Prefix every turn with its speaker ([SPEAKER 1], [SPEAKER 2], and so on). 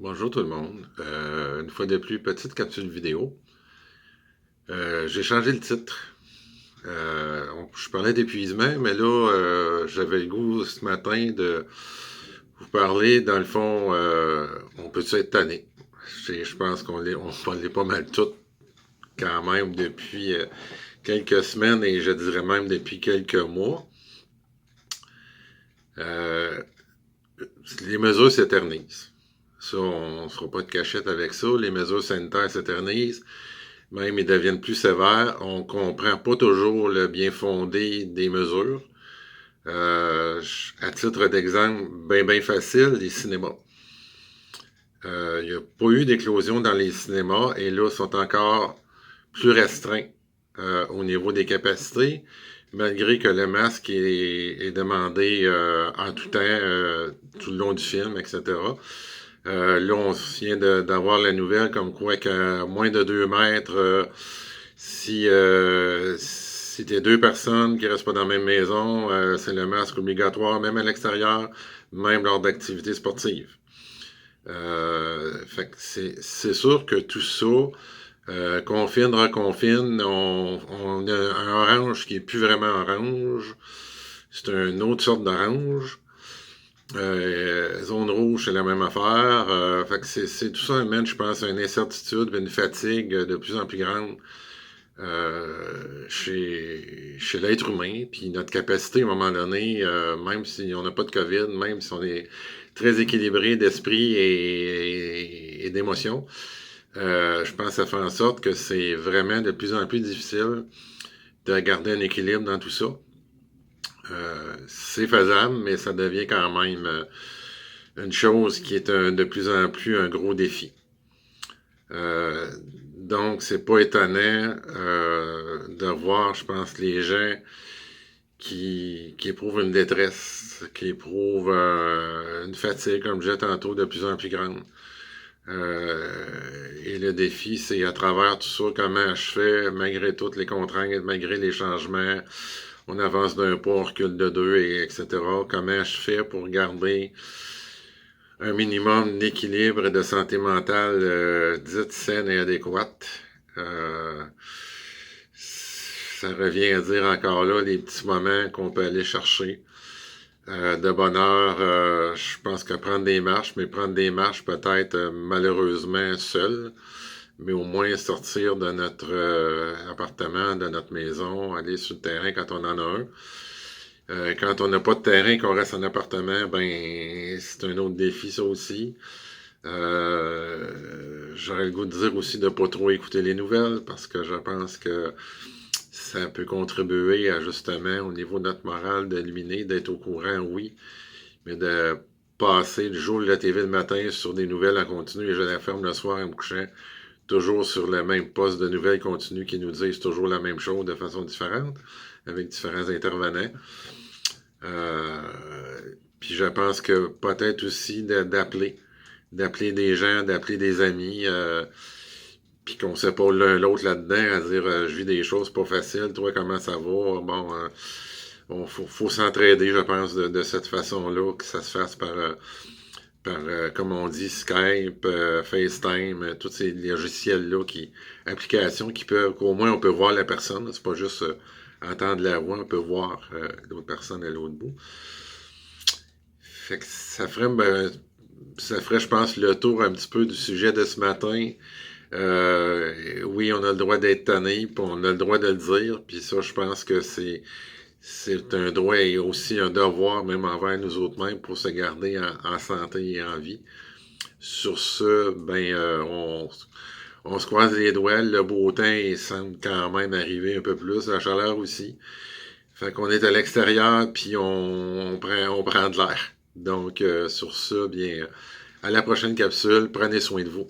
[SPEAKER 1] Bonjour tout le monde. Une fois de plus, petite capsule vidéo. J'ai changé le titre. Je parlais d'épuisement, mais là, j'avais le goût ce matin de vous parler, dans le fond, on peut-tu être tanné? Je pense on l'est pas mal tout quand même depuis quelques semaines et je dirais même depuis quelques mois. Euh, les mesures s'éternisent. Ça, on ne fera pas de cachette avec ça. Les mesures sanitaires s'éternisent. Même ils deviennent plus sévères. On ne comprend pas toujours le bien fondé des mesures. À titre d'exemple, bien facile, les cinémas. Il n'y a pas eu d'éclosion dans les cinémas et là, sont encore plus restreints au niveau des capacités, malgré que le masque est demandé en tout temps, tout le long du film, etc. Là, on vient d'avoir la nouvelle comme quoi qu'à moins de 2 mètres, si t'es deux personnes qui restent pas dans la même maison, c'est le masque obligatoire, même à l'extérieur, même lors d'activités sportives. Fait que c'est sûr que tout ça, confine, reconfine, on a un orange qui est plus vraiment orange, c'est une autre sorte d'orange. Zone rouge, c'est la même affaire. Fait que c'est tout ça amène, je pense, à une incertitude, une fatigue de plus en plus grande chez l'être humain. Puis notre capacité, à un moment donné, même si on n'a pas de COVID, même si on est très équilibré d'esprit et d'émotion, je pense que ça fait en sorte que c'est vraiment de plus en plus difficile de garder un équilibre dans tout ça. C'est faisable, mais ça devient quand même une chose qui est de plus en plus un gros défi. Euh, donc, c'est pas étonnant de voir, je pense, les gens qui éprouvent une détresse, qui éprouvent une fatigue, comme je disais tantôt, de plus en plus grande. Et le défi, c'est à travers tout ça, comment je fais, malgré toutes les contraintes, malgré les changements, on avance d'un pas, on recule de deux, etc. Comment je fais pour garder un minimum d'équilibre et de santé mentale dite saine et adéquate. Ça revient à dire encore là les petits moments qu'on peut aller chercher de bonheur. Je pense que prendre des marches, mais prendre des marches peut-être malheureusement seul, mais au moins sortir de notre appartement, de notre maison, aller sur le terrain quand on en a un. Quand on n'a pas de terrain, qu'on reste en appartement, ben c'est un autre défi ça aussi. J'aurais le goût de dire aussi de ne pas trop écouter les nouvelles parce que je pense que ça peut contribuer à justement au niveau de notre morale d'éliminer, d'être au courant, oui, mais de passer le jour de la TV le matin sur des nouvelles en continu et je la ferme le soir en me couchant toujours sur le même poste de nouvelles continues qui nous disent toujours la même chose de façon différente, avec différents intervenants. Euh, Puis je pense que peut-être aussi d'appeler des gens, d'appeler des amis, puis qu'on s'épaule l'un l'autre là-dedans, à dire je vis des choses pas faciles, toi comment ça va, bon, faut s'entraider, je pense, de cette façon-là, que ça se fasse comme on dit, Skype, FaceTime, tous ces logiciels-là, applications qui peuvent, qu'au moins on peut voir la personne, c'est pas juste entendre la voix, on peut voir l'autre personne à l'autre bout. Fait que ça ferait, je pense, le tour un petit peu du sujet de ce matin. Oui, on a le droit d'être tanné, puis on a le droit de le dire, puis ça, je pense que c'est un droit et aussi un devoir, même envers nous autres mêmes, pour se garder en santé et en vie. Sur ce, on se croise les doigts, le beau temps il semble quand même arriver un peu plus, la chaleur aussi. Fait qu'on est à l'extérieur, puis on prend de l'air. Donc, sur ça, bien, à la prochaine capsule, prenez soin de vous.